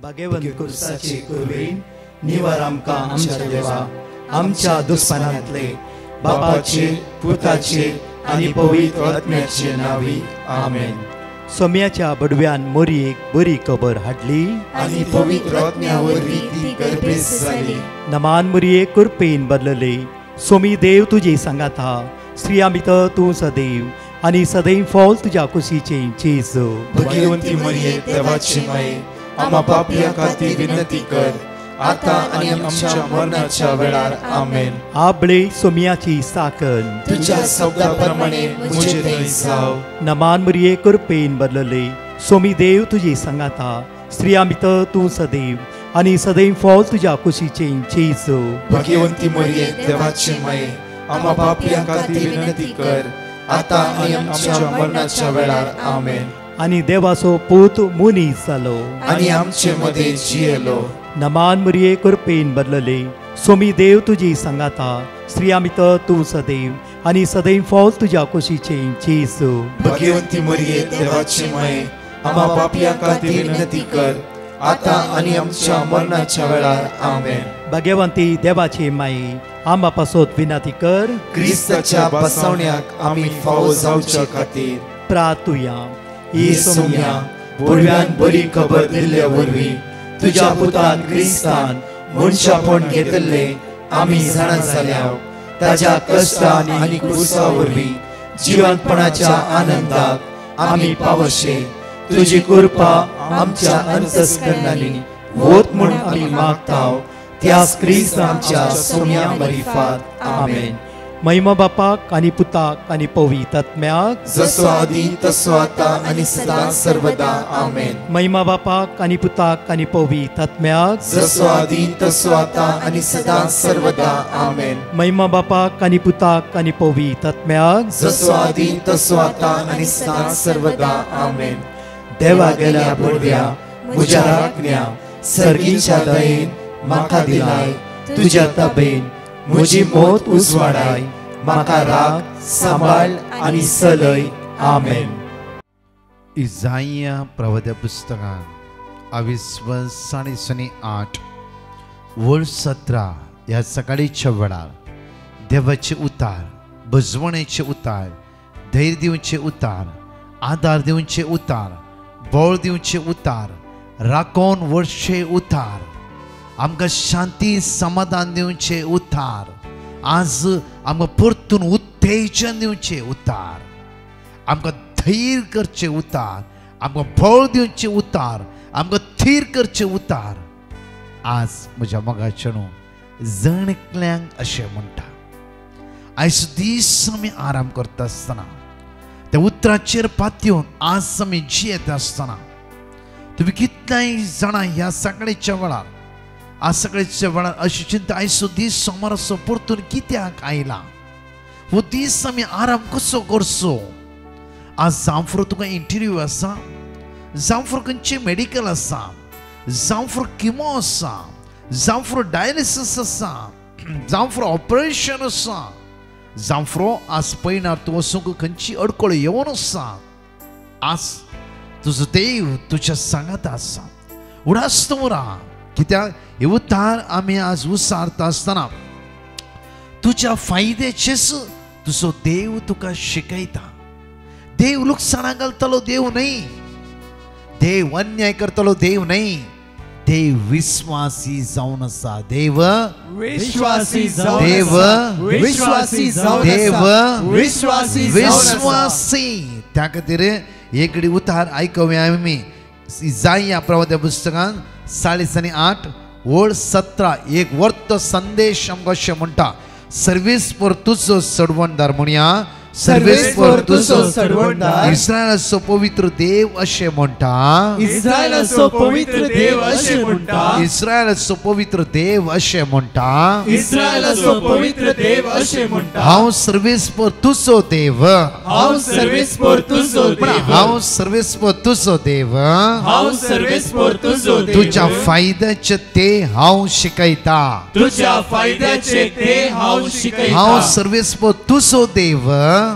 भाग्यवंत कुर्साचे कुरवीन निवार आमकां आमच्या देवा आमच्या दुस्मनांतले बापाचे पुताचे आनी पवित्र आत्म्याचे नावी आमेन. सोम्याच्या बडव्यान मोरयेक बरी खबर हाडली आनी पवित्र आत्म्या वरवीं ती गर्भेस जाली. नमान मोरये कुरपेन बदलले सोमी देव तुजे सांगात हा स्त्रिया भितर तूं सदैव आनी सदैव फॉल तुज्या कुशीचे चेज. भाग्यवंती मरिये देवाची माये आम्हा पापियां खातीर विनंती कर आता आनी आमच्या मरणाच्या वेळार आमेन. आबळे सोम्याची साकन तुझ्या शब्दाप्रमाणे मुझे थंय जाव. नमान मोरये कुरपेन बदलले सोमी देव तुजे सांगात हा स्त्रिया भितर तूं सदैव आनी सदैव फॉल तुज्या कुशीचे चेज. भाग्यवंती मरिये देवाची माये आम्हा पापियां खातीर विनंती कर आता आनी आमच्या मरणाच्या वेळार आमेन. आनी देवाचो पूत मुनीस जालो आनी आमचे मदे जियेलो. नमान मोरये कुरपेन बदलले सोमी देव तुजी सांगात हा स्त्रिया भितर तूं सदैव आनी सदैव फॉल तुज्या कुशीचे चेज. भाग्यवंती मरिये देवाची माये आम्हा पापियां खातीर विनंती कर आता आनी आमच्या मरणाच्या वेळार आमेन. भाग्यवंती देवाचे माये आम्हा पासत विनंती कर क्रिस्ताच्या बसवण्याक आमी फावो जावच्या खातीर प्रार्थुया. ही सोम्या बडव्यान बरी खबर दिल्ल्या वरवीं तुज्या पुतान क्रिस्तान मनशापण घेतले आमी जाणा जाल्या ताज्या कश्टान आनी क्रुसा वरवीं जिवंतपणाच्या आनंदाक आमी पावशे. तुजी कृपा आमच्या अंतस्करणांनी वोत म्हूण आमी मागताव त्याच क्रिस्त आमच्या सोम्या मरिफात आमेन. महिमा बापाक आनी पुताक आनी पवित्र आत्म्याक जसो आदी तसो आता आनी सदां सर्वदा आमेन. महिमा बापाक आनी पुताक आनी पवित्र आत्म्याक जसो आदी तसो आता आनी सदां सर्वदा आमेन. महिमा बापाक आनी पुताक आनी पवित्र आत्म्याक जसो आदी तसो आता आनी सदां सर्वदा आमेन. देवा गेल्या बडव्या म्हज्या राखण्या सर्गीच्या दयेन म्हाका दिलाय तुज्या ताबेन म्हजी मोत उजवाडाय म्हाका राख सांबाळ आनी चलय आमेन. इसाया प्रवक्त्या पुस्तकान 22:8 वळ 17 ह्या सकाळीच्या वेळार देवाचे उतार, बजवणेचे उतार, धैर्य दिवचे उतार, आदार दिवचे उतार, बळ दिवचे उतार, राखोन वर्षे उतार, आमकां शांती समाधान दिवचे उतार, आज आमकां परतून उत्तेजन दिवचे उतार, आमकां धैर्य करचे उतार, आमकां बळ दिवचे उतार, आमकां थीर करचे उतार. आज म्हज्या मोगाचे न्हू जणकल्यांक अशें म्हणटा आयज दीस आमी आराम करता आसतना त्या उतराचेर पातयेवन आज आमी जियेता आसतना तुमी कितल्याय जाणां ह्या सकाळीच्या वेळार आज सकाळीच्या वेळार अशी चिंता आयचो दीस समोर असो परतून कित्याक आयला, हो दीस आमी आराम कसो करचो. आज जावं फुरो तुका इंटरव्यू आसा, जावं फुरो खंयचें मेडिकल आसा, जावं फुरो किमो आसा, जावं फुरो डायलिसीस आसा, जावं फुरो ऑपरेशन आसा, जावं फुरो आज पळयणार तूं वचूंक खंयची अडखळ येवन आसा. आज तुजो देव तुज्या सांगात आसा, उडास दवरा. कित्याक हे उतार आमी आज उसारता आसतना तुज्या फायद्याचेच तुजो देव तुका शिकयता. देव लुकसाणां घालतलो देव न्हय, देव अन्याय करतलो देव न्हय, देव विश्वासी जावन आसा. देव विश्वासी जावन देव विश्वासी जावन देव विश्वासी विश्वासी. त्या खातीर एक उतार आयकूया आमी इसाया प्रवक्त्या पुस्तकान 8:8 वळ 17 एक वर्त संदेश आमकां अशें म्हणटा सर्वीस फॉर तुजो सडवणदार म्हणया, सर्वीस फॉर तुजो सडवणदार इस्रायलाचो पवित्र देव अशें म्हणटा, इस्रायलाचो पवित्र देव अशें म्हणटा, इस्रायलाचो पवित्र देव अशें म्हणटा, इस्रायलाचो पवित्र देव अशें म्हणटा. हांव सर्वीस फॉर तुजो देव, हांव सर्वीस फॉर तुजो देव, हांव सर्वीस फॉर तुजो देव, हांव सर्वीस फॉर तुजो देव, तुज्या फायद्याचे ते हांव शिकयता, तुज्या फायद्याचे ते हांव शिकयता. हांव सर्वीस फॉर तुजो देव,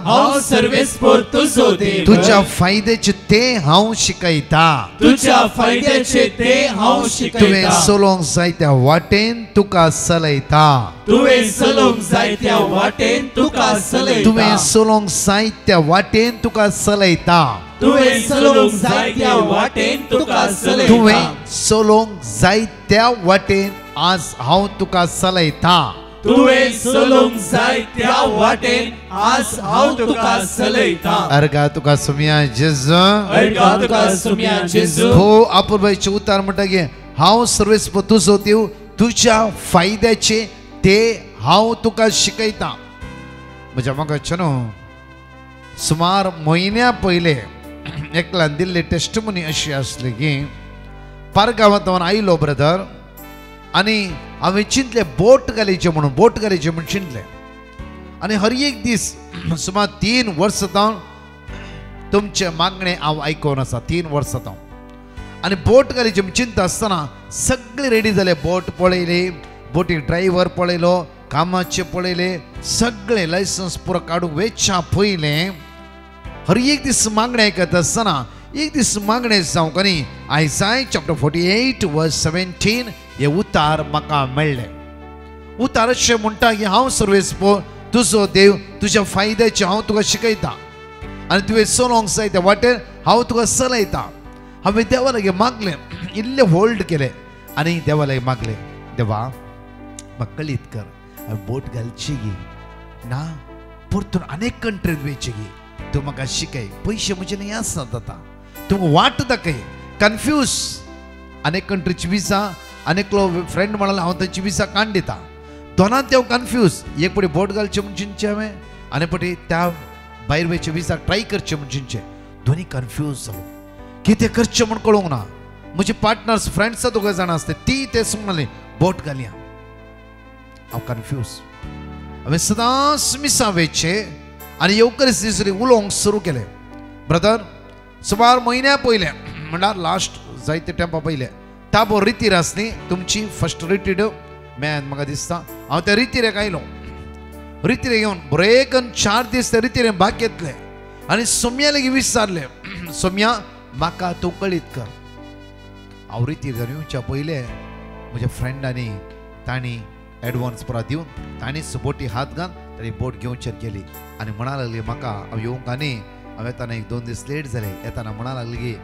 हांव सर्वेस्पर तुजो देव तुझ्या फायद्याचे ते हांव शिकयता तुझ्या फायद्याचे ते हांव तुवें शिकयता चलोंक जायत्या वाटेन तुका चलयता तुवें चलोंक जायत्या वाटेन तुका चलयता तुवें चलोंक जायत्या वाटेन तुका चलयता तुवें चलोंक जायत्या वाटेन तुका चलयता तुवें चलोंक जायत्या वाटेन आज हांव तुका चलयता तुवें चलोंक जायत्या वाटेन आज हांव तुका चलयता अर्गा तुका सुमिया जेजू अर्गा तुका सुमिया जेजू हो आपुरबाईचे उतार म्हणटा की हांव सर्वेस्पर तुजो देव तुझ्या फायद्याचे ते हांव तुका शिकयता म्हज्या मोगाचेनो सुमार म्हयन्या पयले एकल्यान दिल्ली टेस्टमनी अशी आसली की पारगांवांत हांव आयलो ब्रदर आनी हांवें चिंतलें बोट घालीचें म्हणून चिंतलें आनी हर एक दीस सुमार 3 वर्सां जावन तुमचे मागणें हांव आयकोन आसा 3 वर्सां जावन आनी बोट घालीचें म्हूण चिंता आसतना सगळें रेडी जालें बोट पळयली बोटीक ड्रायव्हर पळयलो कामाचे पळयले सगळें लायसन्स पुरो काडूंक वेच्या पयलें हर एक दीस मागणें आयकत आसतना एक दीस मागणें जावंक न्ही आयसाय चॅप्टर 48 वर्स 17 हे उतार म्हाका मेळ्ळें उतार अशें म्हणटा की हांव सर्वेस्पर तुजो देव तुज्या फायद्याचें हांव तुका शिकयता आनी तुवें चलोंक जाय त्या वाटेन हांव तुका चलयता हांवें देवा लागीं मागलें इल्लें होल्ड केलें आनी देवा लागीं मागलें देवा म्हाका कळीत कर हांवें बोट घालची गी ना परतून अनेक कंट्रीत वयची गी तूं म्हाका शिकय पयशे म्हजे न्ही आसत आतां तूं वाट दाखय कन्फ्यूज अनेक कंट्रीची विजा अनेक फ्रेंड म्हणाला हांव तांची विजा काण दिता दोनांत हांव कन्फ्यूज एक पटी बोट घालचें म्हूण चिंतचें हांवें आनी पटी त्या भायर वयचे विजा ट्राय करचें म्हूण चिंतचें दोनी कन्फ्यूज जालो कितें करचें म्हूण कळूंक ना म्हजे पार्टनर्स फ्रेंड्स दोगां जाणां आसता ती ते म्हणलें बोट घालया हांव कन्फ्यूज हांवें सदांच मिसां वयचें आनी येवकरीच दिसरी उलोवंक सुरू केलें ब्रदर सुमार म्हयन्या पयलें म्हणल्यार लास्ट जायते तेंपा पयलें ताबो रितीर आसली तुमची फर्स्ट रिटीड मेळ्ळ्यान म्हाका दिसता हांव त्या रितीरेक आयलो रितीरे येवन बरे करून 4 दीस त्या रितीरेन भाग घेतले आनी सोम्या लेगीत विचारलें सोम्या म्हाका तूं कळीत कर हांव रितीर जावन येवच्या पयलें म्हज्या फ्रेंडांनी तांणी एडवान्स पुरा दिवन तांणीच बोटी हात घाल तांणी बोट घेवचेर गेली आनी म्हणा लागली म्हाका हांव येवंक आनी हांव येताना 1-2 दीस लेट जाले येताना म्हणा लागली की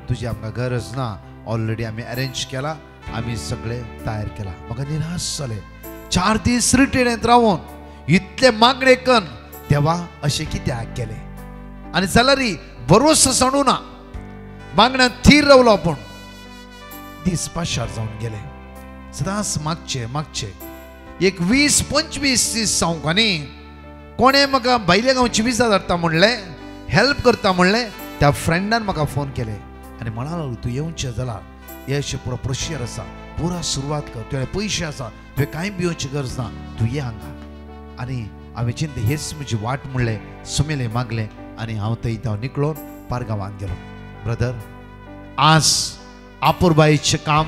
तुजी आमकां गरज ना ऑलरेडी आमी अरेंज केला आमी सगळें तयार केला म्हाका निराश जालें 4 दीस रिटेडेंत रावून इतले मागणे कन देवा अशें कित्याक केलें आनी जाल्यार भरोसो सोडूं ना मागण्यान थीर रावलो आपूण दीस पाशार जावन गेले सदांच मागचे एक 20-25 दीस जावंक न्ही कोणें म्हाका भायल्या गांवची विजा धाडटा म्हणलें हेल्प करता म्हणलें त्या फ्रेंडान म्हाका फोन केलें आनी म्हणा लागलो तूं येवचें जाल्यार हे अशें पुरो प्रोसिजर आसा पुरा सुरवात कर तुवें पयशे आसा तुवें कांय भिवची गरज ना तूं ये हांगा आनी हांवें चिंतलें हेच म्हजी वाट म्हणलें सुमेलें मागलें आनी हांव थंय निकळोन पारगांवांत गेलो ब्रदर आज आपुरबाईचें काम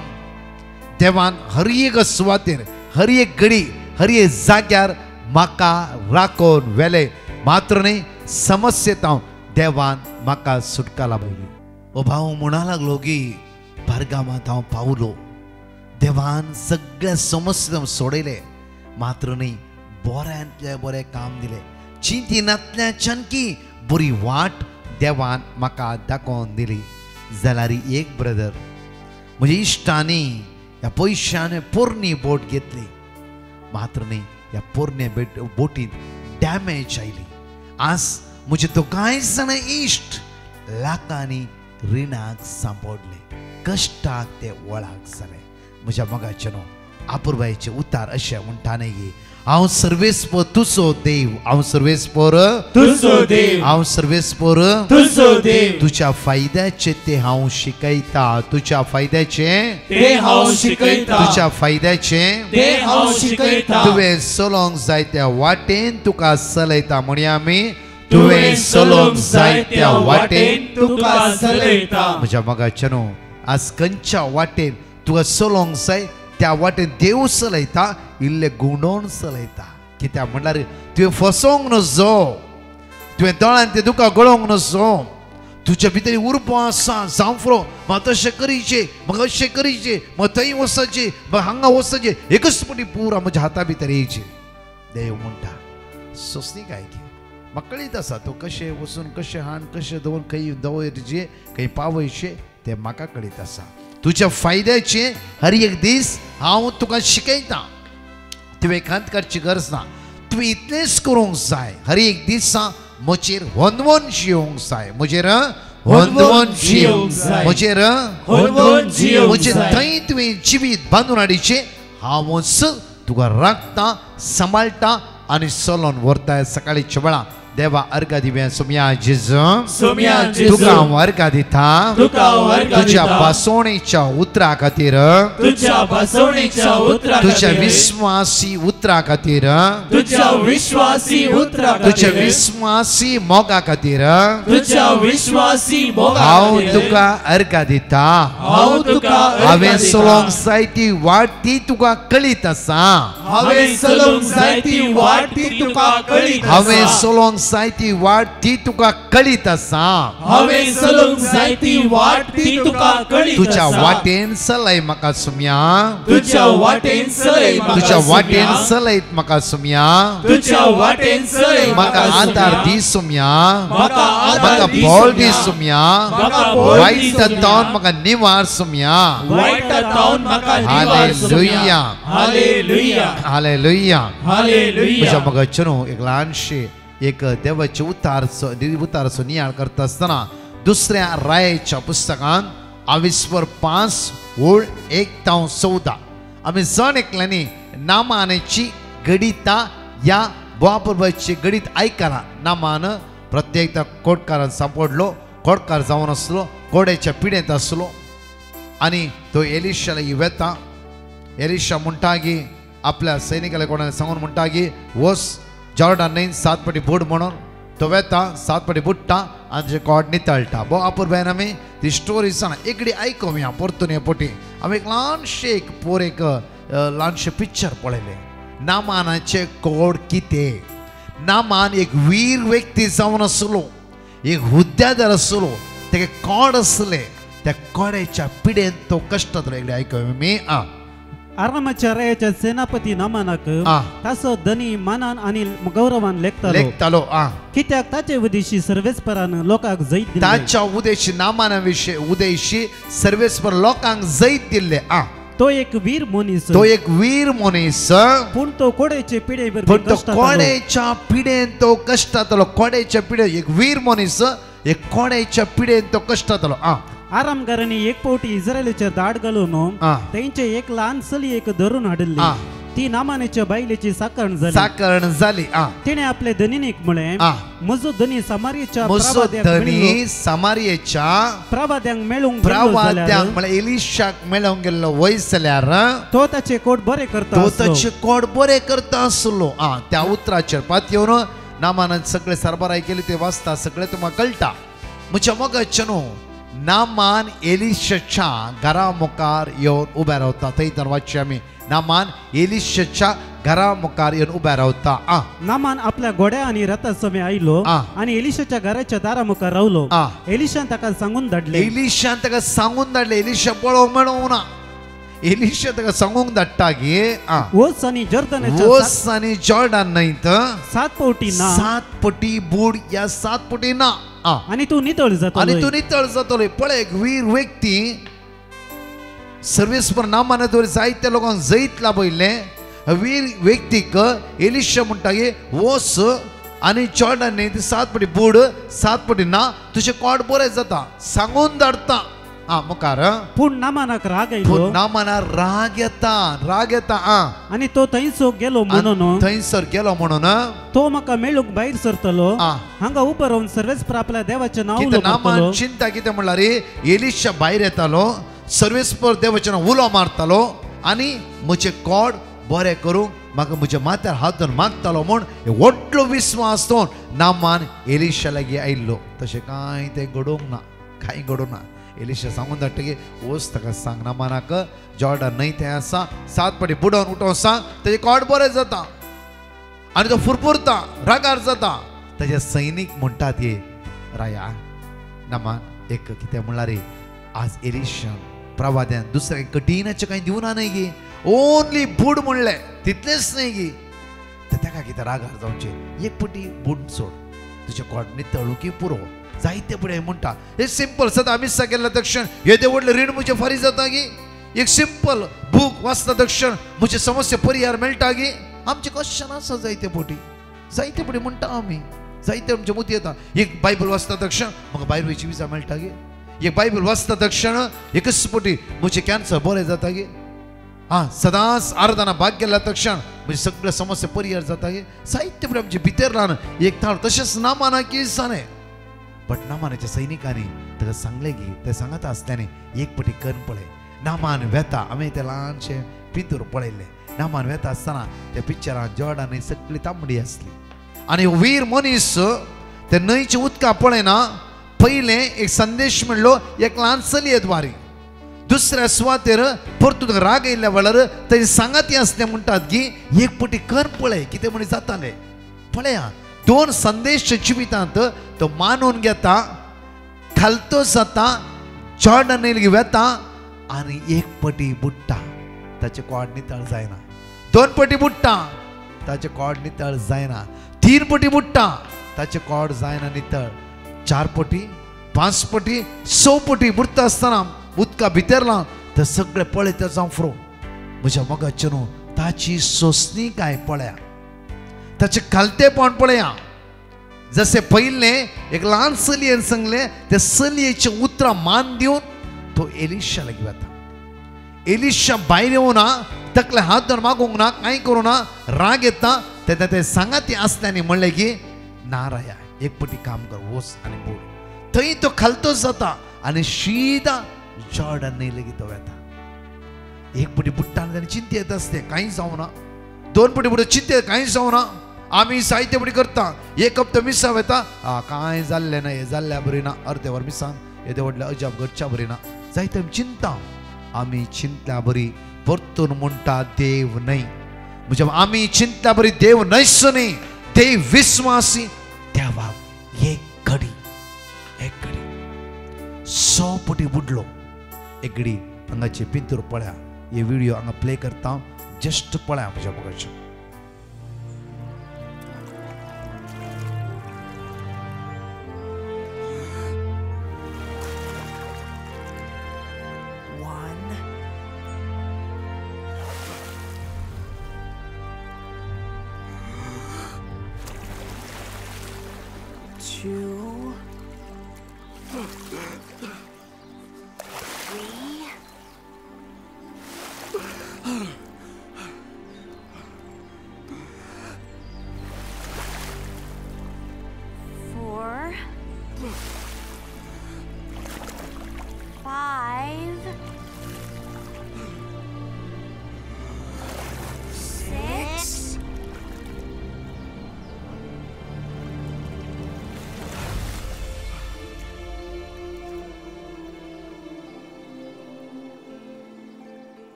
देवान हर एक सुवातेर हर एक घडी हर एक जाग्यार म्हाका राखोन व्हेलें मात्र न्ही समस्येत हांव देवान म्हाका सुटका लाभयली ओ भाव म्हणा लागलो की पारगांवांत हांव पावलो देवान सगळ्या समस्या सोडयले मात्र न्ही बऱ्यांतले बरें काम दिलें चिंतिनांतल्याच्यान की बरी वाट देवान म्हाका दाखोवन दिली जाल्यार एक ब्रदर म्हज्या इश्टांनी ह्या पयशांनी पोरणी बोट घेतली मात्र न्ही ह्या पोरणे बोटीन डॅमेज आयली आज म्हजे दोगांय जाणां इश्ट लाखांनी रिणाक सांपडले कश्टाक ते वळाक जाले म्हज्या मोगाचेनो आपुरबाईचे उतार अशें म्हणटा न्ही हांव सर्वेस्पर तुजो देव हांव सर्वेस्पर तुजो देव हांव सर्वेस्पर तुजो देव तुज्या फायद्याचे ते हांव शिकयता तुज्या फायद्याचे ते हांव शिकयता तुज्या फायद्याचे ते हांव शिकयता तुवें चलोंक जाय त्या वाटेन तुका चलयता म्हणया आमी तुवें चलोंक जाय त्या वाटेन तुका चलयता म्हज्या मोगाचेनो आज खंयच्या वाटेन तुका चलोंक जाय त्या वाटेन देव चलयता इल्ले गुंडोवन चलयता कित्याक म्हणल्यार तुवें फसोंक नजो तुवें दोळ्यान तें दुकां गळोवंक नसो तुज्या भितर उर्बो आसा जांफरो म्हाका तशें करीचें म्हाका अशें करीचें म्हाका थंय वचचें म्हाका हांगा वचचें एकच पटी पुरा म्हज्या हाता भितर येयचें देव म्हणटा सोंसणी काय की म्हाका कळीत आसा तूं कशें वचून कशें हाड कशें दवरून खंय दवरचें खंय पावयचें तें म्हाका कळीत आसा तुज्या फायद्याचें हर एक दीस हांव तुका शिकयतां तुवें खंत करची गरज ना तुवें इतलेंच करूंक जाय हर एक दिसा म्हजेर होंदवून जियोंक जाय म्हजेर होंदवून जियोंक जाय म्हजेर होंदवून जियोंक म्हजें जाय थंय तुवें जिवीत बांदून हाडीचें हांवच तुका राखता सांबाळटा आनी चलोन व्हरता सकाळीच्या वेळा देवा अर्घ दिव्या सोम्या जेजू तुका हांव अर्घ दिता तुज्या बसवणेच्या उतरा खातीर तुज्या विश्वासी उतरा खातीर तुज्या विश्वासी मोगा खातीर हांव तुका अर्घ दिता हांवें चलोवंक जाय ती वाट ती तुका कळीत आसा हांवें चलोवंक जाय ती वाट ती तुका कळीत आसा तुज्या वाटेन चलय म्हाका सुम्या तुज्या वाटेन चलयत म्हाका सुम्या म्हाका आदार दी सुम्या म्हाका बोल दी सुम्या वायट तावन म्हाका निवार सुम्या हालेलुया हालेलुया म्हज्या मगचनो एक ल्हानशे एक देवाचे उतारचो नियाळ करता आसतना दुसऱ्या रायाच्या पुस्तकान 22:5-1-14 आमी जण एकल्यांनी नामानाची गडिता या बोवापुरबाची गडीत आयकना नामान प्रत्येकदा कोटकारान सांपडलो कोटकार जावन आसलो कोड्याच्या पिडेंत आसलो आनी तो एलिशा लागीं वेता एलिशा म्हणटा की आपल्या सैनिकाला कोणाला सांगून म्हणटा की वस जॉर्डन न्हंयेन 7 पाटी बुड म्हणून तो वेता 7 पाटी बुडटा आनी जे कोड नितळटा बो अपुरबायन आमी ती स्टोरी सांग एकडी आयकूया परतून हे पोटी आमी एक ल्हानशे पिक्चर पळयलें नामानाचे कोड कितें नामान एक वीर व्यक्ती जावन आसलो एक हुद्द्यादार आसलो तेगे कोड आसले त्या कोड्याच्या पिडेन तो कश्टांतलो एकडी आयकूया मी आरामाच्या रायाच्या सेनापती नामानाक तासो धनी मानान आणि गौरवान लेखतालो कित्याक ताचे उद्देशी सर्वेस्परान लोकांक जैत दिले ताच्या उद्देशी नामाना विषय उद्देशी सर्वेस्पर लोकांक जैत दिले तो एक वीर मनीस पूण तो कोड्याचे पिडेन तो कष्टातलो कोड्याच्या पिडे एक वीर मनीस एक कोड्याच्या पिडेन तो कष्टातलो आरामगारांनी एक पोटी इस्रायलीचे दाड घालून त्यांचे एक लहान सली एक धरून हाडली ती नामानाच्या बायलेची साकरण झाली तिने आपले धनीक म्हळे म्हजो धनी समारियाच्या प्रवाद्यांक मेळूंक म्हळ्यार एलिशाक मेळूंक गेल्लो वयस जाल्यार तो ताचे कोट बरे करता आसलो त्या उतराचेर पात येवन नामानान सगळे सरबराई केली ते वाचता सगळे तुमकां कळटा म्हज्या मोगाचनो नामान एलिशाच्या घरा मुखार येवन उबे रावता थंय वाचचे आमी नामान एलिशाच्या घरा मुखार येवन उबे रावता नामान आपल्या घोड्या आणि रथा समे आयलो आणि एलिशाच्या घराच्या दारा मुखार रावलो एलिशान ताका सांगून धाडले एलिशा पळोवंक मेळोंक ना एलिशा ताका सांगूंक धाडटा की वच आनी जॉर्डन न्हंयत 7 पटी बूड या 7 पटी ना आणि तू नितळ जातलो पळय एक वीर व्यक्ती सर्वेस्पर नामाना दोर जायत्या लोकांक जैत लाभयले वीर व्यक्तीक एलिशा म्हणटा की वस आनी जॉर्डन न्हंयत 7 पटी बूड 7 पटी ना तुझे कोड बरें जाता सांगून धाडता मुखार पूण नामानाक राग येता आणि तो थंयसर गेलो म्हणून तो म्हाका मेळूंक भायर सरतलो हांगा उबो रावन सर्वेस्पर आपल्या देवाचें नांव नामान चिंता कितें म्हणल्यार एलिशा भायर येतालो सर्वेस्पर देवाचें नांव उलो मारतालो आनी म्हजे कोड बरें करूंक म्हाका म्हज्या माथ्यार हात धरून मागतालो म्हूण व्हडलो विस्वास दवरून नामान एलिशा लागीं आयिल्लो तशें कांय तें घडोवंक ना कांय घडोवंक ना एलिशा सांगून धाडटा की वच ताका सांग नामानाक जॉर्डन न्हंय थंय आसा 7 पटी बुडोवन उठोवन सांग तेजे कोड बरें जाता आनी तो फुरफुरता रागार जाता ताजे सैनीक म्हणटात ये राया नामान एक कितें म्हणल्यार रे आज एलिशा प्रवाद्यान दुसऱ्या कठीणाचें कांय दिवना न्हय गे ओन्ली बूड म्हणलें तितलेंच न्हय गे ताका कितें रागार जावचें एक पटी बूड सोड तुजे कोड नितळू की पुरो जायते फुडें म्हणटा हे सिंपल सदां आमी सांगिल्लें दक्षिण येदे व्हडलें रीण म्हजें फारी जाता गे एक सिंपल बूक वाचता दक्षिण म्हजे समस्या परिहार मेळटा गे आमचे क्वेश्चन आसा जायते फावटी म्हणटा आमी जायते आमचे मती येता एक बायबल वाचता दक्षिण म्हाका भायर वयची विजा मेळटा गे एक बायबल वाचता दक्षिण एकच फावटी म्हजें कॅन्सर बरें जाता गे सदांच आराधना भाग गेला दक्षिण म्हणजे सगळ्या समस्या परिहार जाता गे जायते फुडें आमचे भितर रावन एक थाळ तशेंच नामाना की जाणें बट नामानाच्या सैनिकांनी ताका सांगलें की ते सांगता आसल्यानी एक पटी कर्ण पळय नामान वेता आमी ते ल्हानशे पितूर पळयल्ले नामान वेता आसतना त्या पिक्चरान जॉर्डान सगळी तांबडी आसली आनी वीर मनीस ते न्हंयचे उदका पळयना पयलें एक संदेश म्हणलो एक ल्हान चली येदवारी दुसऱ्या सुवातेर परतून राग येयल्या वेळार ताची सांगाती आसले म्हणटात की एक पटी कर्ण पळय कितें म्हणी जातालें पळया दोन संदेश जिवितांत तो मानून घेता खालतो जाता जॉर्डन वेता आनी एक पटी बुडटा ताचे कोड नितळ जायना दोन पटी बुडटा ताचे कोड नितळ जायना तीन पटी बुडटा ताचे कोड जायना नितळ चार पटी पांच पटी स पटी बुडता आसतना उदका भितरला ते सगळे पळयता जावं फ्रो म्हज्या मोगाचे न्हू ताची सोंसणी काय पळया ताचे खालतेपण पळया जसे पहिले एक ल्हान चलयेन सांगले त्या चलयेचे उतरां मान दिवन तो एलिशा लागीं वता एलिशा भायर येवना तकले हात धरून मागूंक ना कांय करूं ना राग येता तेन्ना ते सांगाती आसल्यानी म्हणलें की ना राया एक पटी काम कर वच आनी बोड थंय तो खालतो जाता आनी सीदा जॉर्डन लेगीत तो वता एक पटी बुडटा आनी चिंता येता आसते कांय जावना दोन पटी बुडटा चिंता कांय जावना आमी जायते पटी करता एक हप्तो मिसा वता कांय जाल्लें ना हें जाल्ल्या बरी ना अर्दे वर मिसान येदे व्हडल्या अजाप घडच्या बरी ना जायते चिंता आमी चिंतल्या बरी परतून म्हणटा देव न्हय म्हणजे आमी चिंतल्या बरी देव न्हयच न्ही देव विस्वासी देवाक एक घडी सो पटी बुडलो एक घडी हांगाचे पिंतूर पळया हे व्हिडिओ हांगा प्ले करता जस्ट पळया म्हज्या मोगाचे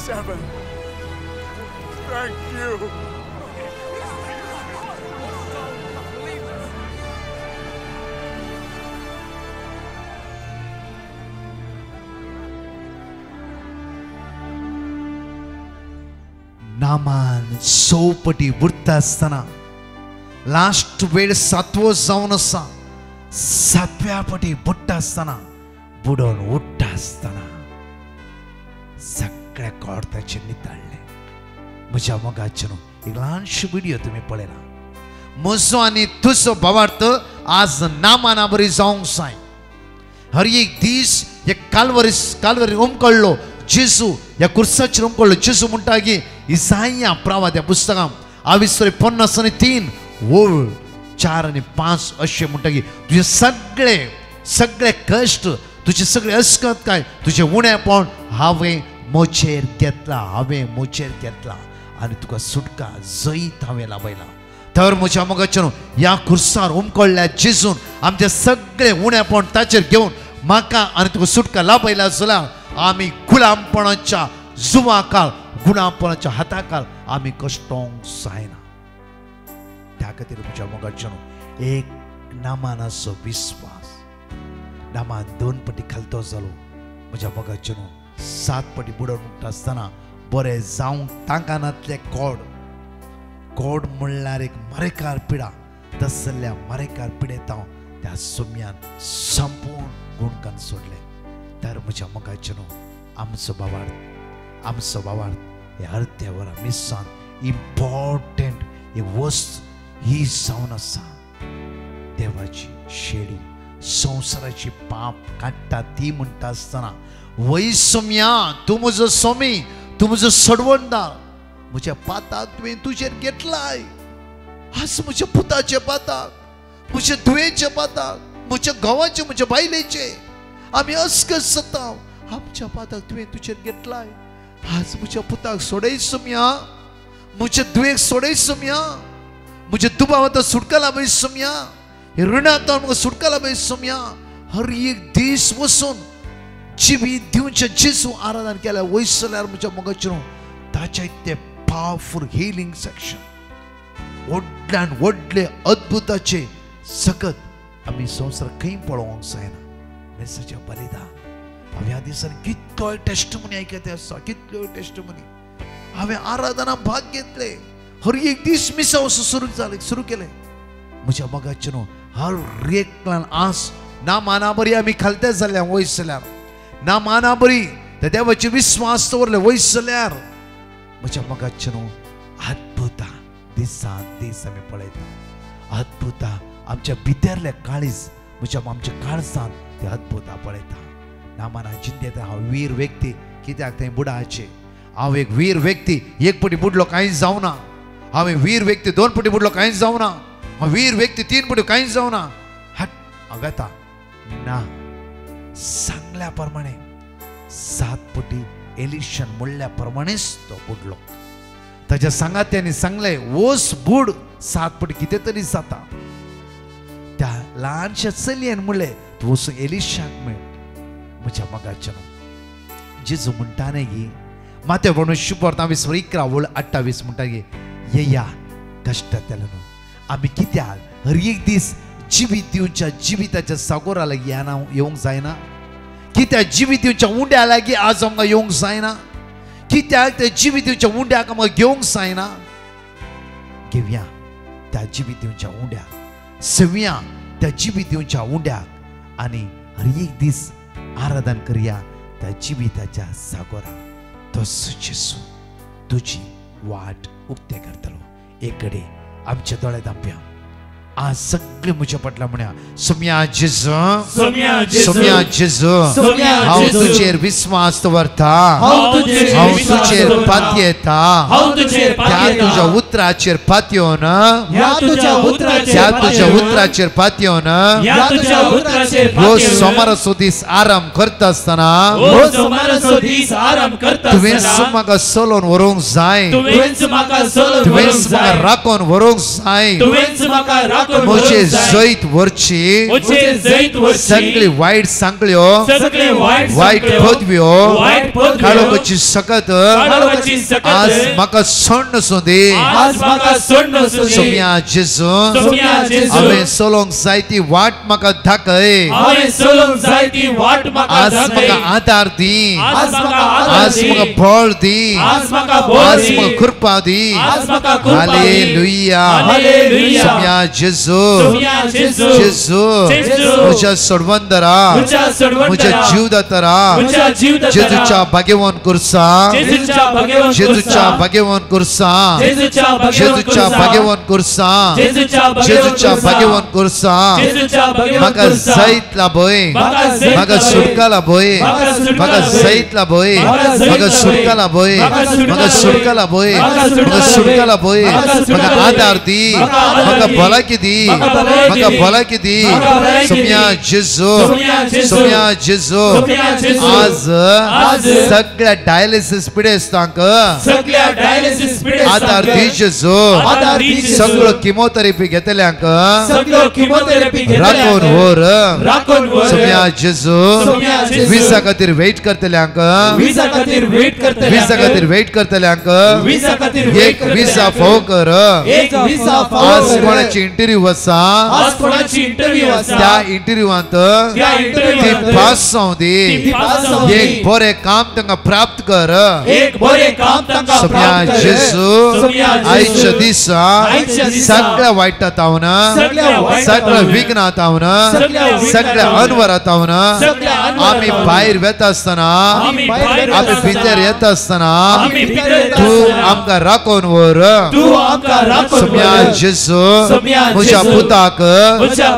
Seven. Thank you. नामान सोपटी बुडता आसतना लास्ट वेळ सातवो जावन आसा सातव्या पटी बुडटा आसतना बुडोन उठता आसतना सगळे कोड ताचे नितळले म्हज्या मोगाचें एक ल्हानशी व्हिडिओ तुमी पळयला. म्हजो आनी तुजो भावार्थ आज नामाना बरी जावंक जाय. हर एक दीस हे कालवरी उमकळ्ळो जेजू ह्या कुर्साचेर उमकळ्ळो जेजू म्हणटा की इसाया प्रवाद ह्या पुस्तकां 22:50-3 ओळ 4 आणि 5 अशें म्हणटा की तुजे सगळे कश्ट तुजे सगळे अस्कत काय तुजे उणेपण हांवें मोचेर घेतला आनी तुका सुटका जैत हांवें लाभयला. तर म्हज्या मोगाचें ह्या खुर्सार उमकळ्ळ्या जेजून आमचे सगळे उणेपण ताचेर घेवन म्हाका आनी तुका सुटका लाभयला जाल्यार आमी गुलामपणाच्या जुवाकाल गुलामपणाच्या हाताकाल आमी कश्टोंक जायना. त्या खातीर म्हज्या मोगाचें एक नामानाचो विस्वास. नामान 2 पटी खालतो जालो म्हज्या मोगाचें 7 पटी बुडोवन उठता आसतना बरें जावंक तांकानातले कोड म्हणल्यार एक मरेकार पिडा. तसल्या मरेकार पिडेत हांव त्या सोम्यान संपूर्ण गुणकान सोडले. तर म्हज्या मोगाचें आमचो भावार्थ हे अर्ध्या वरा मिसान इम्पॉर्टंट एक वस्त ही जावन आसा. देवाची शेडी संवसाराची पाप काडटा ती म्हणटा आसतना वै सोम्या तूं म्हजो सोमी तूं म्हजो सडवणदार. म्हज्या पाताक तुवें तुजेर घेतलाय. आज म्हज्या पुताचे पाताक म्हज्या धुवेच्या पाताक म्हज्या घोवाचे म्हज्या बायलेचे आमी अस्कत जाता. आमच्या पाताक तुवें तुजेर घेतलाय. आज म्हज्या पुताक सोडय सोम्या म्हज्या धुवेक सोडय सोम्या म्हज्या दुबावांत सुटका लाभय सोम्या हे रिणांत म्हाका सुटका लाभय सोम्या. हर एक दीस वचून जिवीत दिवचे जेजू आराधन केल्या वयसल्यार म्हज्या मोगाचें ताच्या ते पावरफुल हिलिंग सेक्शन व्हडल्यान व्हडले अद्भुताचे सकत आमी संवसार खंय पळोवंक जायना. मेसाचें बलिदान हांवें ह्या दिसांनी कितलोय टेस्टमनी आयकते आसा कितल्योय टेस्टमनी हांवें आराधना भाग घेतले. हर एक दीस मिसा वचून सुरू केले. म्हज्या मोगाचें हर एकल्यान आस ना माना बरी आमी खालते जाल्या वयसल्यार ना माना बरी त्या देवाची विश्वास दवरले वयसल्यार म्हज्या मोगाचें अद्भुता दिसान दीस आमी पळयता. अद्भुता आमच्या भितरले काळीज आमच्या काळजांत ते अद्भुता पळयता. नामाना जिंदेत हांव वीर व्यक्ती कित्याक थंय बुडाचे हांव एक वीर व्यक्ती 1 पटी बुडलो कांय जावना. हांवें वीर व्यक्ती 2 पटी बुडलो कांय जावना. हांव वीर व्यक्ती 3 पटी कांय जावना. हट हांव येता ना सांगल्या प्रमाणे 7 पटी एलिशन म्हणल्या प्रमाणेच तो बुडलो. ताच्या सांगात्यांनी सांगले ओस बुड 7 पटी कितें तरी जाता. त्या ल्हानशा चलयेन म्हणलें तूं वचून एलिशाक मेळ. म्हज्या मोगाचें जेजू म्हणटाने गी माते म्हणून शुभर्ता 11:28 म्हणटा गे येया कष्ट केलें न्हू आमी कित्याक हर एक दीस जिवीत दिवच्या जिविताच्या सागोरा लागीं येवंक जायना. कित्याक जिवीत दिवच्या उंड्या लागीं आज आमकां येवंक जायना. कित्याक त्या जिवीत दिवच्या उंड्याक आमकां घेवंक जायना. घेवया त्या जिवीत दिवच्या उंड्याक सेवया त्या जिवीत दिवच्या उंड्याक आनी हर एक दीस आराधन करया त्या जिविताच्या सागोरा. तो जेजू तुजी वाट उक्ते करतलो. एक घडी आमच्या दोळे धांपया. आज सगळे म्हज्या पटला म्हणया सोम्या जेजू हांव तुजेर विश्वास दवरता. हांव तुजेर पातयेता त्या तुज्या उतराचेर पातयोन त्या तुज्या उतराचेर पातयोन ह्यो सोमाराचो दीस आराम करता आसतना तुवेंच म्हाका चलोवन व्हरूंक जाय. तुवेंच म्हाका राखोन व्हरूंक जाय. म्हजे जैत व्हरची सगळी वायट सांगल्यो वायट पदव्यो काळोखाची सकत आज म्हाका सोडून सोदी. सोम्या जेजू हांवें चलोवंक जाय ती वाट म्हाका दाखय. आज म्हाका आदार दी. आज म्हाका बळ दी. आज म्हाका कृपा दी. हालेलुया. सोम्या जेजू जेजू जेजू म्हज्या सोडवंदरा म्हज्या जीवदातारा जेजूच्या भाग्यवान कुर्सा जेजूच्या भाग्यवान कुर्सा जेजूच्या भाग्यवान कुर्सा जेजूच्या भाग्यवान कुर्सा म्हाका जायत लाभय म्हाका सुटका लाभय म्हाका जायत लाभय म्हाका सुटका लाभय म्हाका सुटका लाभय म्हाका सुटका लाभय म्हाका आदार दी म्हाका भलायकी दी म्हाका भलायकी दी सोम्या जेजू सोम्या जेजू आज सगळ्या डायलिसिस पिडेस्तांक आदार दी जेजू सगळो किमोथेरपी घेतल्यांक राखून व्हर सोम्या जेजू विसा खातीर वेट करतल्यांक विसा खातीर वेट करतल्यांक एक विसा फोव कर आज कोणाची इंटरव्यू आसा त्या इंटरव्यूवांत ती पास जावं दी एक बरें काम तांकां प्राप्त कर सोम्या जेजू आयच्या दिसा सगळ्या वायटांतावन सगळ्या विघ्नांतावन सगळ्या अनवरांतावन आमी भायर वेता आसतना आमी भितर येता आसतना तूं आमकां राखून व्हर सोम्या जेजू म्हज्या पुताक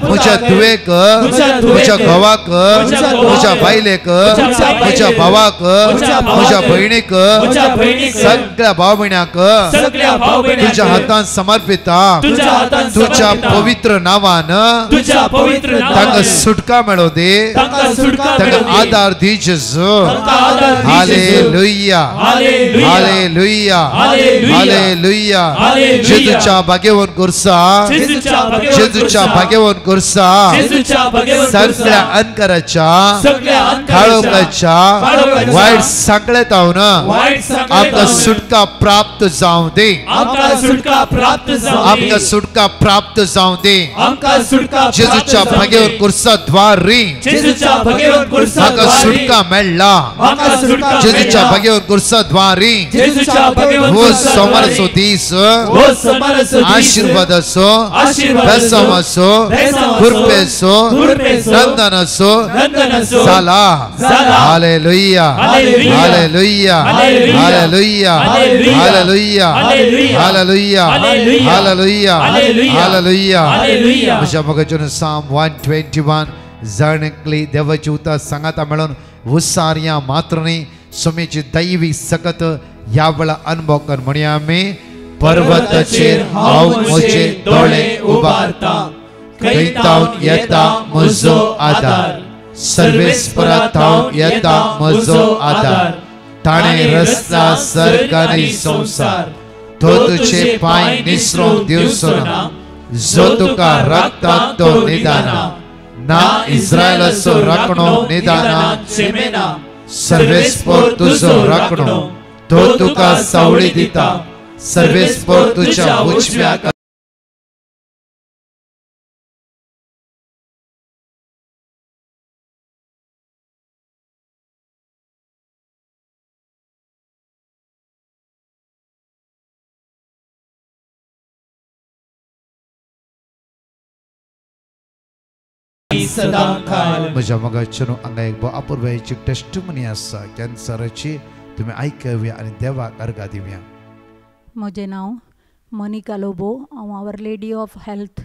म्हज्या धुवेक म्हज्या घोवाक म्हज्या बायलेक म्हज्या भावाक म्हज्या भयणीक सगळ्या भाव भयणाक तुज्या हातांत समर्पिता तुज्या पवित्र नांवान तांकां सुटका मेळो दे तांकां आदार दी जेजू हालेलुया हालेलुया हालेलुया जेजूच्या भाग्यवान कुर्सा जेजूच्या भाग्यवान कुर्सा सगळ्या अंकाराच्या काळोखाच्या वायट सांकळेतावन आमकां सुटका प्राप्त जावं दे आमकां सुटका प्राप्त जावं दे जेजूच्या भाग्यवान कुर्सा द्वारी म्हाका सुटका मेळ्ळा जेजूच्या भाग्यवान कुर्सा द्वारी हो सोमाराचो दीस आशीर्वाद असो बेसम असो कृपे असो नंदन असो जाला hallelujah hallelujah hallelujah hallelujah hallelujah hallelujah hallelujah म्हज्या मोगाचेर साम 121 जाणकली देवाची उतर सांगाता मेळून उत्सार्या मात्र न्ही सोमेची दैवी सकत ह्या वेळा अनुभव कर म्हणया आमी पर्वताचेर हांव म्हजे दोळे उबारता खंयतावन येता म्हजो आदार सर्वेस्परांत हांव येता म्हजो आदार ताणें रस्ता सर्ग आनी संवसार तो तुजे पांय निसरोवंक दिवचो ना जो तुका रगतात तो निदाना ना इस्रायलाचो राखणो निदाना सर्वेस्पर तुजो राखणो तो तुका सावळी दिता सर्वेस्पर तुज्या उजव्याक म्हज्या मोगाचेर हांगा एक अपूर्वाची टेस्टिमनी आसा कॅन्सराची तुमी आयकव्या आनी देवाक अर्घा दिव्या म्हजें नांव मोनिका लोबो हांव Our Lady of Health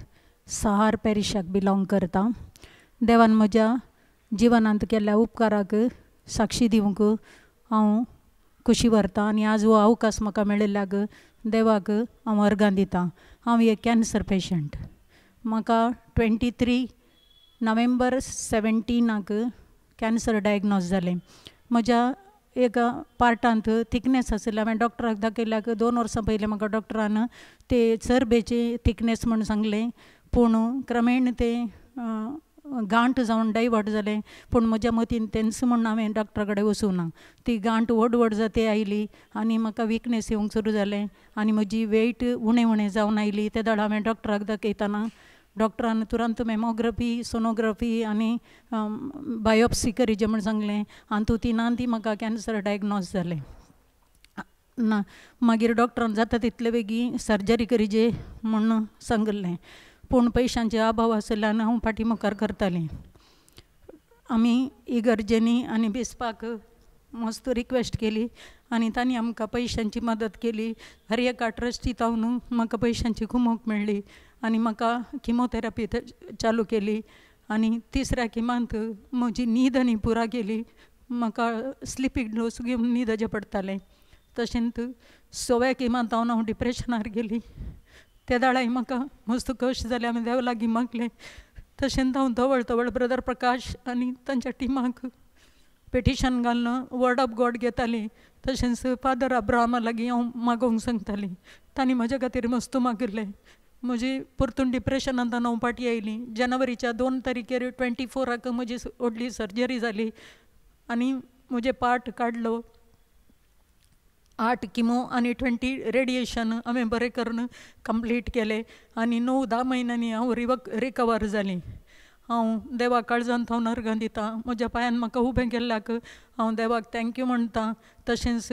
Sahar पॅरिशाक बिलॉंग करता देवान म्हज्या जिवनांत केल्ल्या उपकाराक साक्षी दिवंक हांव खुशी व्हरतां आनी आज हो अवकाश म्हाका मेळिल्ल्याक देवाक हांव अर्घां दितां हांव एक कॅन्सर पेशंट म्हाका 23 नोव्हेंबर 17 कॅन्सर डायग्नोज जालें म्हज्या एका पार्टांत थिकनेस आसलें हांवें डॉक्टराक दाखयल्याक 2 वर्सां पयलीं म्हाका डॉक्टरान ते चरबेची थिकनेस म्हूण सांगलें पूण क्रमेण ते गांठ जावन डायवर्ट जालें पूण म्हज्या मतीन तेंच म्हूण हांवें डॉक्टरा कडेन वचूं ना ती गांठ व्हड जाते आयली आनी म्हाका विकनेस येवंक सुरू जालें आनी म्हजी वेट उणें जावन आयली ते दाड हांवें डॉक्टराक दाखयताना डॉक्टरान तुरंत मेमोग्राफी सोनोग्राफी आनी बायोप्सी करीजे म्हूण सांगलें आनी तिनान ती म्हाका कॅन्सर डायग्नोज जालें मागीर डॉक्टरान जाता तितले बेगीन सर्जरी करीजे म्हूण सांगलें पूण पयशांचे अभाव आसल्यान हांव फाटीमुखार करतालें. आमी इगर्जेनी आनी बेसपाक मस्त रिक्वेस्ट केली आनी तांणी आमकां पयशांची मदत केली. हर एका ट्रस्टीत हांव म्हाका पयशांची कुमक मेळ्ळी आनी म्हाका किमोथेरपी चालू केली. आनी तिसऱ्या किमांत म्हजी न्हीद आनी पुरा केली. म्हाका स्लिपींग डोस घेवन न्हिदचें पडटालें. तशेंच 6व्या किमांत हांव डिप्रेशनार गेली. त्या दाळाय म्हाका मस्त कश्ट जाले. हांवें देवा लागीं मागलें. तशेंच हांव धवळ ब्रदर प्रकाश आनी तांच्या टिमाक पेटिशन घालून वर्ड ऑफ गॉड घेतालीं. तशेंच फादर अब्राहमा लागीं हांव मागोवंक सांगतालीं. तांणी म्हजे खातीर मस्त मागिल्लें. म्हजी परतून डिप्रेशनांतल्यान हांव फाटीं आयलीं. जानेवारीच्या 2 तारखेर 24 म्हजी व्हडली सर्जरी जाली आनी म्हजे पार्ट काडलो. 8 किमो आनी 20 रेडिएशन हांवें बरें करून कंप्लीट केलें आनी 9-10 म्हयन्यांनी हांव रिकवर जालीं. हांव देवाक काळजांत हांव नर्गां दितां. म्हज्या पांयान म्हाका उबें केल्ल्याक हांव देवाक थँक्यू म्हणटां. तशेंच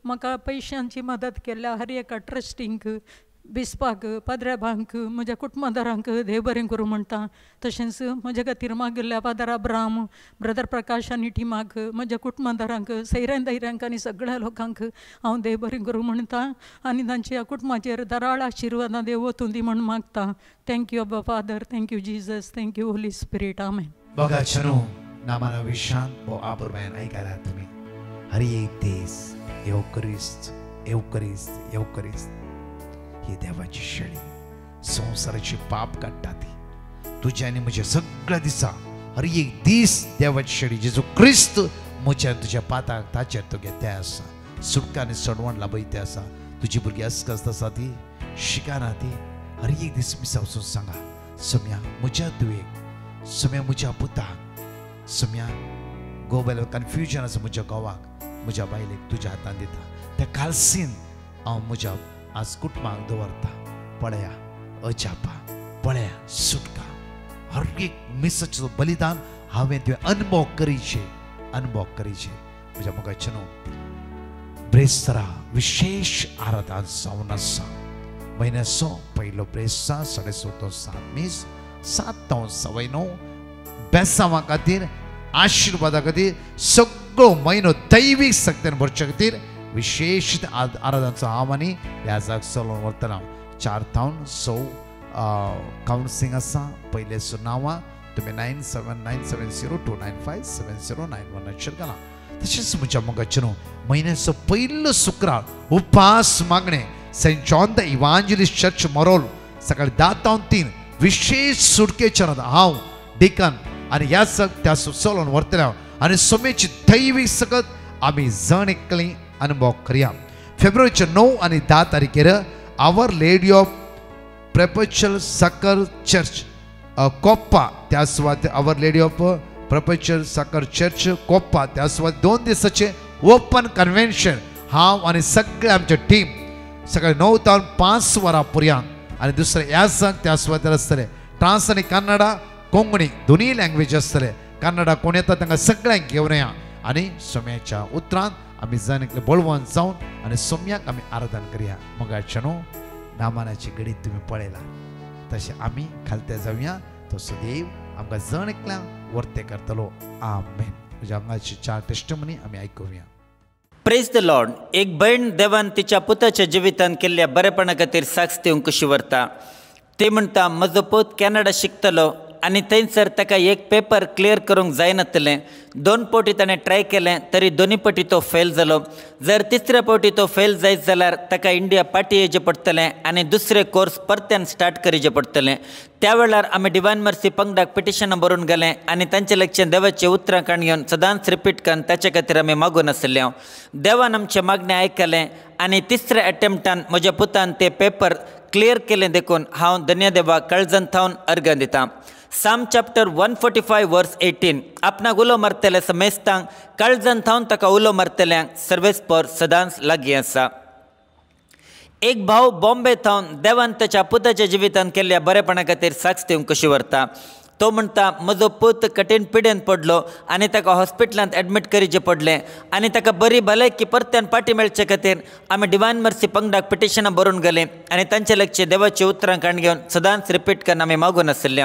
म्हाका पयशांची मदत केल्या हर एका ट्रस्टींक, बिस्पाक, पाद्रेबांक, म्हज्या कुटुंबदारांक देव बरें करूं म्हणटां. तशेंच म्हजे खातीर मागिल्ल्या फादर अब्राहम, ब्रदर प्रकाश आनी टिमाक, म्हज्या कुटुंबदारांक, सैऱ्यां दैऱ्यांक आनी सगळ्या लोकांक हांव देव बरें करूं म्हणटां आनी तांच्या कुटुंबाचेर दाराळ आशिर्वादां देव वतूं दी म्हण मागतां. Thank you Abba father, thank you Jesus, thank you holy spirit. Amen. बघाचनो नामाना विशान वो आपुरबायन ऐकायला तुम्ही हर एक देश एवकरिस्त एवकरिस्त एवकरिस्त ही देवाची शेळी संसाराची पाप काढता ती तुझ्या आणि म्हज्या सगळ्या दिसा हर एक दीस देवाची शेळी जेजू क्रिस्त म्हज्या तुझ्या पाताक ताचेर तुगे ते आसा सुटका आनी सडवण लाभयते आसा. तुजी भुरगीं अस्कस्त आसा ती शिकाना ती हर एक दीस मिसा वचून सांगा सम्या म्हज्या तुवेक, सम्या म्हज्या पुताक, सम्या गोबेल कन्फ्युजन आसा म्हज्या घोवाक, म्हज्या बायलेक तुज्या हातान दिता. त्या कालसीन हांव म्हज्या आज कुटुंबाक दवरता. पळया अजापा, पळया सुटका, हर एक मिसाचो बलिदान हांवें तुवें अनुभव करीचे म्हज्या मोगाचें न्हू. ब्रेस्तरा विशेष आराधना जावन आसा. म्हयन्याचो पयलो ब्रेस्तां 7:30 मीस 7:09 बेसांवा खातीर आशिर्वादा खातीर सगळो म्हयनो दैवीक सक्तीन भरचे खातीर विशेष आराधनाचो हांव आनी ह्या जाग चलोवन वरतना 4:06 कावन्सिलींग आसा. पयले नांवां तुमी 979702957091 घाला. तशेंच म्हज्या मोगाचें न्हू म्हयन्याचो पयलो शुक्रार उपास मागणे Saint John the इवांजलिस्ट church Marol सकाळी 10:03 विशेष सुटकेच्या हांव डिकन आनी ह्या त्या चलोवन वरतल्या आनी सोमेची दैवीक सकत आमी जण एकलीं अनुभव करया. फेब्रुवारीच्या 9 आनी 10 तारखेर आवर लेडी ऑफ परपेच्युअल साकर चर्च कोप्पा त्या सुवात आवर लेडी ऑफ परपेच्युअल साकर चर्च कोप्पा त्या सुवात 2 दिसाचे ओपन कन्वेन्शन हांव आनी सगळे आमचे टीम सकाळी 9 ते 5 वरां पर्यंत आनी दुसरे ह्या त्या सुवातेर आसतले. ट्रांस आनी कन्नडा कोंकणी दोनूय लँग्वेज आसतले. कन्नडा कोण येता तांकां सगळ्यांक घेवन या आनी सोम्याच्या उतरांत आमी जाण एकले बळवंत जावन आनी सोम्याक आमी आराधन करया. मोगाचें न्हू नामानाची घडी तुमी पळयला तशें आमी खालते जावया. तसो देव आमकां जण एकल्यांक वर्ते करतलो. आमेन. म्हज्या हांगाची 4 टेस्टिमनी आमी आयकुया. Praise the Lord. एक भयण देवान तिच्या पुताच्या जिवितान केल्ल्या बरेपणा खातीर साक्ष दिवंक कशी व्हरता. ते म्हणटा म्हजो पूत कॅनडा शिकतलो आनी थंयसर ताका एक पेपर क्लियर करूंक जायनासलें. 2 फावटी ताणें ट्राय केलें तरी दोनी फावटी तो फेल जालो. जर तिसऱ्या फावटी तो फेल जायत जाल्यार ताका इंडिया पाटी येवचें पडटलें आनी दुसरें कोर्स परत्यान स्टार्ट करचें पडटलें. त्या वेळार आमी डिवायन मर्सी पंगडाक पिटिशनां बरोवन गेलें आनी तांचे लागचें देवाचें उतरां काणयोन सदांच रिपीट करून ताचे खातीर आमी मागून आसले. देवान आमचें मागणें आयकलें आनी तिसऱ्या एटेम्प्टान म्हज्या पुतान तें पेपर क्लियर केलें देखून हांव धन्य देवाक काळजांत थावन अर्घ दितां. Psalm chapter 145 verse 18 आपणाक उलो मारतले समेस्तांक काळजांत थावन ताका उलो मारतल्यांक सर्वेस्पर सदांच लागीं आसा. एक भाव बॉम्बे थावन देवान ताच्या पुताच्या जिवितान केल्ल्या बरेपणा खातीर साक्ष दिवंक कशी व्हरता. तो म्हणटा म्हजो पूत कठीण पिडेन पडलो आनी ताका हॉस्पिटलांत एडमीट करचें पडलें आनी ताका बरी भलायकी परत्यान पाटी मेळचे खातीर आमी डिवायन मर्सी पंगडाक पिटिशनां बरोवन गेलीं आनी तांचे लागचीं देवाची उतरां काण घेवन सदांच रिपीट करून आमी मागून आशिल्ले.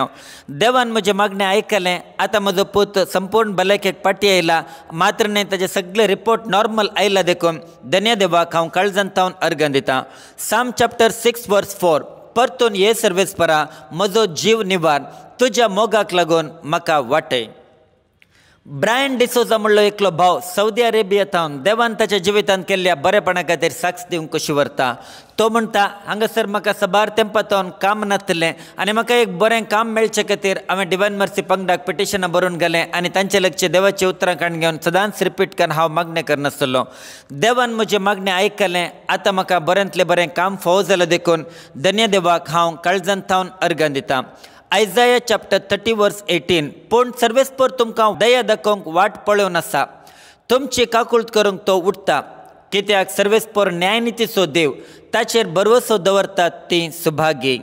देवान म्हजें मागणें आयकलें. आतां म्हजो पूत संपूर्ण भलायकेक पाटी आयला. मात्र न्ही ताजे सगळे रिपोर्ट नॉर्मल आयला देखून धन्य देवाक हांव काळजांतावन अर्घ दितां. साम चॅप्टर 6 वर्स 4. परतून ये सर्वेस्परा म्हजो जीव निवार, तुज्या मोगाक लागून म्हाका वाटय. ब्रायन डिसोजा म्हणलो एकलो भाव सौदी अरेबियांतावन देवान ताच्या जिवितांत केल्ल्या बरेपणा खातीर साक्ष दिवंक कशी व्हरता. तो म्हणटा हांगासर म्हाका सबार तेंपातावन काम नासलें आनी म्हाका एक बरें काम मेळचे खातीर हांवें डिवायन मर्सी पंगडाक पिटिशनां बरोवन गेलें आनी तांचे लागचीं देवाची उतरां काण घेवन सदांच रिपीट करून हांव मागणें करनासलो. देवान म्हजें मागणें आयकलें. आतां म्हाका बरेंतलें बरें काम फावो जालां देखून धन्य देवाक हांव काळजांतावन अर्घ दितां. आयजाया चॅप्टर 30 वर्स 18. पूण सर्वेस्पर तुमकां दया दाखोवंक वाट पळोवन आसा, तुमची काकुळट करूंक तो उठता. कित्याक सर्वेस्पर न्यायनितीचो देव, ताचेर भरवसो दवरतात ती सुभागी.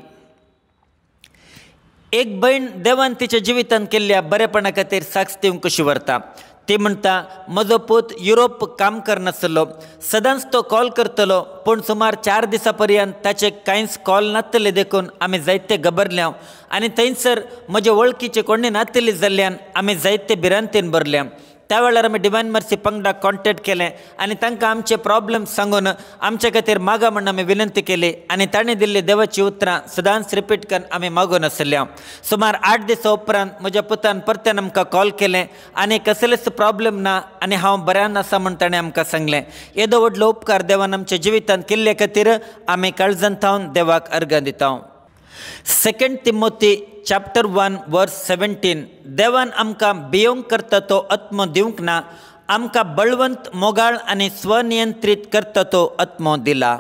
एक भयण देवान तिच्या जिवितांत केल्ल्या बरेपणा खातीर साक्ष दिवंक कशी व्हरता. ती म्हणटा म्हजो पूत युरोप काम करनासलो. सदांच तो कॉल करतलो पूण सुमार 4 दिसां पर्यंत ताचे कांयच कॉल नासतले देखून आमी जायते घबरल्या आनी थंयसर म्हजे वळखीचे कोणी नासतली जाल्ल्यान आमी जायते भिरांतीन भरल्या. त्या वेळार आमी डिवायन मर्सी पंगडाक कॉन्टेक्ट केलें आनी तांकां आमचे प्रॉब्लेम सांगून आमचे खातीर मागा म्हण आमी विनंती केली आनी ताणें दिल्ली देवाची उतरां सदांच रिपीट करून आमी मागून आशिल्ल्या. सुमार 8 दिसां उपरांत म्हज्या पुतान परत्यान आमकां कॉल केलें आनी कसलेच प्रॉब्लेम ना आनी हांव बऱ्यान आसा म्हण ताणें आमकां सांगलें. येदो व्हडलो उपकार देवान आमच्या जिवितांत केल्ले खातीर आमी काळजांतावन देवाक अर्घ दिता. 2 तिमोथी चॅप्टर 1 वर्स 17. देवान आमकां भियोंक करता तो आत्मो दिवंक ना, आमकां बळवंत मोगाळ आनी स्वनियंत्रीत करता तो आत्मो दिला.